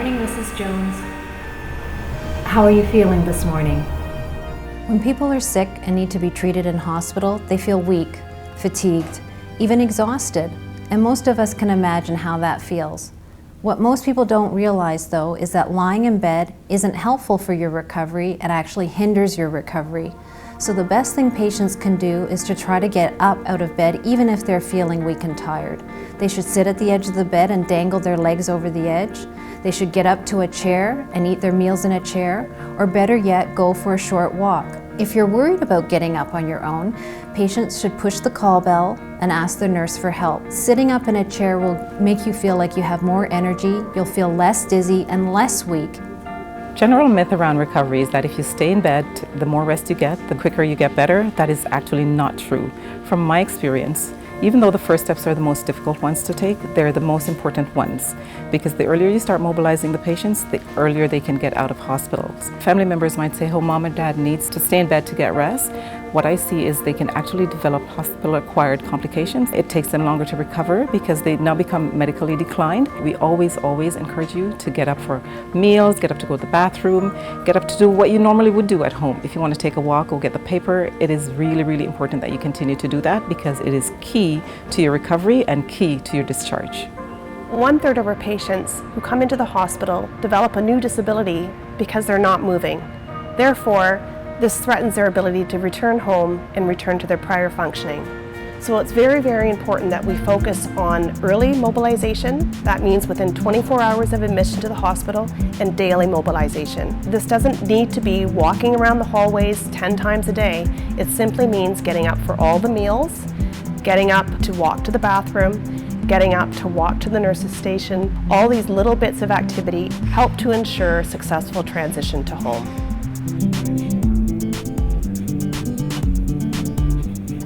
morning, Mrs. Jones. How are you feeling this morning? When people are sick and need to be treated in hospital, they feel weak, fatigued, even exhausted, and most of us can imagine how that feels. What most people don't realize, though, is that lying in bed isn't helpful for your recovery. It actually hinders your recovery. So the best thing patients can do is to try to get up out of bed even if they're feeling weak and tired. They should sit at the edge of the bed and dangle their legs over the edge. They should get up to a chair and eat their meals in a chair, or better yet, go for a short walk. If you're worried about getting up on your own, patients should push the call bell and ask the nurse for help. Sitting up in a chair will make you feel like you have more energy, you'll feel less dizzy and less weak. General myth around recovery is that if you stay in bed, the more rest you get, the quicker you get better. That is actually not true. From my experience, even though the first steps are the most difficult ones to take, they're the most important ones, because the earlier you start mobilizing the patients, the earlier they can get out of hospitals. Family members might say, oh, mom and dad needs to stay in bed to get rest. What I see is they can actually develop hospital-acquired complications. It takes them longer to recover because they now become medically declined. We always encourage you to get up for meals, get up to go to the bathroom, get up to do what you normally would do at home. If you want to take a walk, go get the paper. It is really important that you continue to do that because it is key to your recovery and key to your discharge. 1/3 of our patients who come into the hospital develop a new disability because they're not moving. Therefore, this threatens their ability to return home and return to their prior functioning. So it's very important that we focus on early mobilization. That means within 24 hours of admission to the hospital, and daily mobilization. This doesn't need to be walking around the hallways 10 times a day. It simply means getting up for all the meals, getting up to walk to the bathroom, getting up to walk to the nurse's station. All these little bits of activity help to ensure successful transition to home.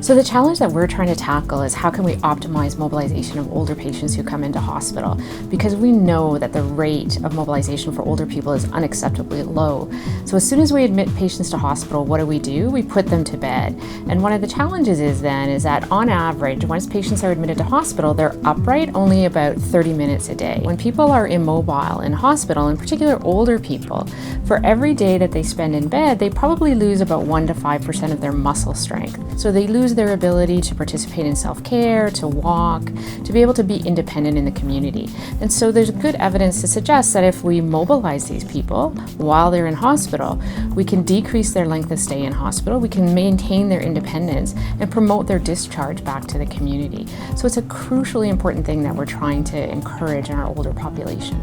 So the challenge that we're trying to tackle is how can we optimize mobilization of older patients who come into hospital, because we know that the rate of mobilization for older people is unacceptably low. So as soon as we admit patients to hospital, what do? We put them to bed. And one of the challenges is that on average, once patients are admitted to hospital, they're upright only about 30 minutes a day. When people are immobile in hospital, in particular older people, for every day that they spend in bed, they probably lose about 1 to 5% of their muscle strength. So they lose their ability to participate in self-care, to walk, to be able to be independent in the community. And so there's good evidence to suggest that if we mobilize these people while they're in hospital, we can decrease their length of stay in hospital, we can maintain their independence, and promote their discharge back to the community. So it's a crucially important thing that we're trying to encourage in our older population.